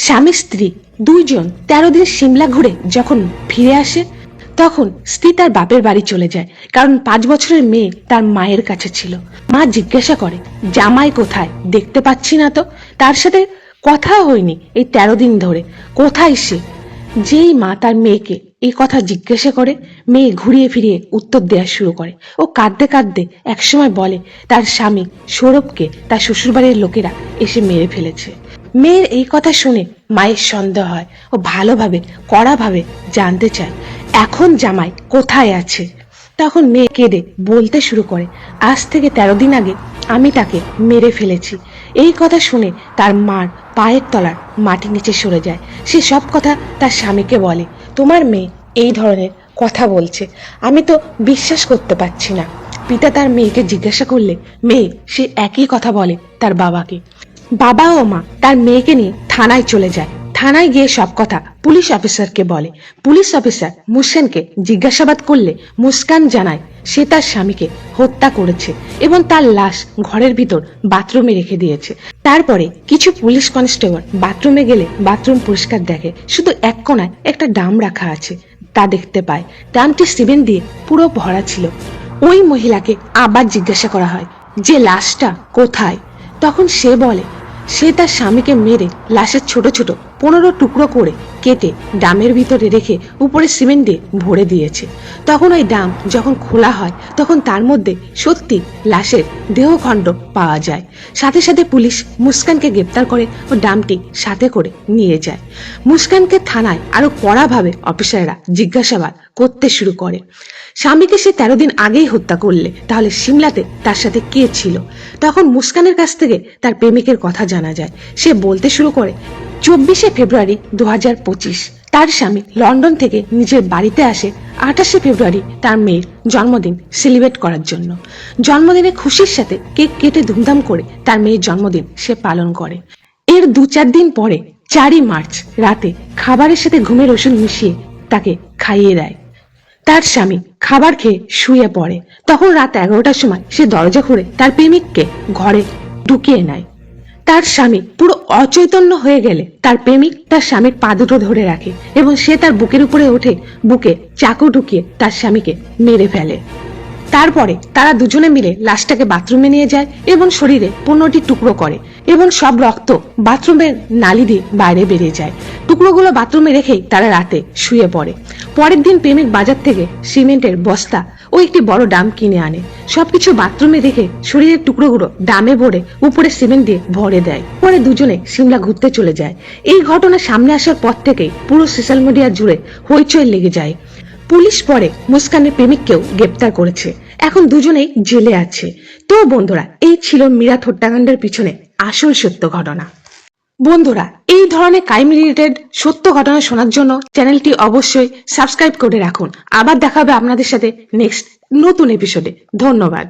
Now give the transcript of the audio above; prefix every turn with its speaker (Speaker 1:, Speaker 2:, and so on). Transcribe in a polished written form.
Speaker 1: স্বামী স্ত্রী দুইজন ১৩ দিন সিমলা ঘুরে যখন ফিরে আসে তখন স্ত্রী তার বাপের বাড়ি চলে যায়, কারণ ৫ বছরের মেয়ে তার মায়ের কাছে ছিল। মা জিজ্ঞাসা করে, জামাই কোথায়, দেখতে পাচ্ছি না তো, তার সাথে কথা হয়নি এই ১৩ দিন ধরে, কোথায় সে? যেই মা তার মেয়েকে এই কথা জিজ্ঞাসা করে, মেয়ে ঘুরিয়ে ফিরিয়ে উত্তর দেওয়া শুরু করে। ও কাঁদতে কাঁদতে একসময় বলে তার স্বামী সৌরভকে তার শ্বশুরবাড়ির লোকেরা এসে মেরে ফেলেছে। মেয়ের এই কথা শুনে মায়ের সন্দেহ হয়। ও ভালোভাবে কড়াভাবে জানতে চায় এখন জামাই কোথায় আছে। তখন মেয়ে কেঁদে বলতে শুরু করে, আজ থেকে ১৩ দিন আগে আমি তাকে মেরে ফেলেছি। এই কথা শুনে তার মার পায়ের তলার মাটি নিচে সরে যায়। সে সব কথা তার স্বামীকে বলে, তোমার মেয়ে এই ধরনের কথা বলছে, আমি তো বিশ্বাস করতে পারছি না। পিতা তার মেয়েকে জিজ্ঞাসা করলে মেয়ে সে একই কথা বলে তার বাবাকে। বাবা ও মা তার মেয়েকে নিয়ে থানায় চলে যায়। থানায় গিয়ে সব কথা পুলিশ অফিসারকে বলে। পুলিশ অফিসার মুস্কানকে জিজ্ঞাসাবাদ করলে মুস্কান জানায় সে তার স্বামীকে হত্যা করেছে এবং তার লাশ ঘরের ভিতর বাথরুমে রেখে দিয়েছে। তারপরে কিছু পুলিশ কনস্টেবল বাথরুমে গেলে বাথরুম পরিষ্কার দেখে, শুধু এক কোণায় একটা ড্রাম রাখা আছে তা দেখতে পায়। ড্রামটি সিমেন্ট দিয়ে পুরো ভরা ছিল। ওই মহিলাকে আবার জিজ্ঞাসা করা হয় যে লাশটা কোথায়। তখন সে বলে সে তার স্বামীকে মেরে লাশের ছোট ছোট ১৫ টুকরো করে কেটে ড্রামের ভিতরে রেখে উপরে সিমেন্ট দিয়ে ভরে দিয়েছে। তখন ওই ড্রাম যখন খোলা হয় তখন তার মধ্যে সত্যি লাশের দেহখণ্ড পাওয়া যায়। সাথে সাথে পুলিশ মুস্কানকে গ্রেপ্তার করে ও ড্রামটি সাথে করে নিয়ে যায়। মুস্কানকে থানায় আরো কড়াভাবে অফিসাররা জিজ্ঞাসাবাদ করতে শুরু করে। স্বামীকে সে ১৩ দিন আগেই হত্যা করলে তাহলে সিমলাতে তার সাথে কে ছিল? তখন মুস্কানের কাছ থেকে তার প্রেমিকের কথা জানা যায়। সে বলতে শুরু করে, ২৪শে ফেব্রুয়ারি ২০২৫ তার স্বামী লন্ডন থেকে নিজের বাড়িতে আসে ২৮শে ফেব্রুয়ারি তার মেয়ের জন্মদিন সেলিব্রেট করার জন্য। জন্মদিনে খুশির সাথে কেক কেটে ধুমধাম করে তার মেয়ের জন্মদিন সে পালন করে। এর ২-৪ দিন পরে ৪ই মার্চ রাতে খাবারের সাথে ঘুমের ওষুধ মিশিয়ে তাকে খাইয়ে দেয়। তার স্বামী খাবার খেয়ে শুয়ে পড়ে। তখন রাত ১১টার সময় সে দরজা খুলে তার প্রেমিককে ঘরে ঢুকিয়ে নেয়। তার স্বামী পুরো অচৈতন্য হয়ে গেলে তার প্রেমিক তার স্বামীর পা দুটো ধরে রাখে এবং সে তার বুকের উপরে উঠে বুকে চাকু ঢুকিয়ে তার স্বামীকে মেরে ফেলে। তারপরে তারা দুজনে মিলে লাশটাকে বাথরুমে নিয়ে যায় এবং শরীরে ১৫টি টুকরো করে এবং সব রক্ত বাথরুমের নালি দিয়ে বাইরে বেরিয়ে যায়। টুকরোগুলো বাথরুমে রেখেই তারা রাতে শুয়ে পড়ে। পরের দিন প্রেমিক বাজার থেকে সিমেন্টের বস্তা ও একটি বড় ড্রাম কিনে আনে। সবকিছু বাথরুমে রেখে শরীরের টুকরোগুলো ড্রামে ভরে উপরে সিমেন্ট দিয়ে ভরে দেয়। পরে দুজনে সিমলা ঘুরতে চলে যায়। এই ঘটনা সামনে আসার পর থেকেই পুরো সোশ্যাল মিডিয়া জুড়ে হইচই লেগে যায়। পুলিশ পরে মুস্কানের প্রেমিককেও গ্রেপ্তার করেছে। এখন দুজনেই জেলে আছে। তো বন্ধুরা, এই ছিল মীরাট হত্যাকাণ্ডের পিছনে আসল সত্য ঘটনা। বন্ধুরা, এই ধরনের ক্রাইম রিলেটেড সত্য ঘটনা শোনার জন্য চ্যানেলটি অবশ্যই সাবস্ক্রাইব করে রাখুন। আবার দেখা হবে আপনাদের সাথে নেক্সট নতুন এপিসোডে। ধন্যবাদ।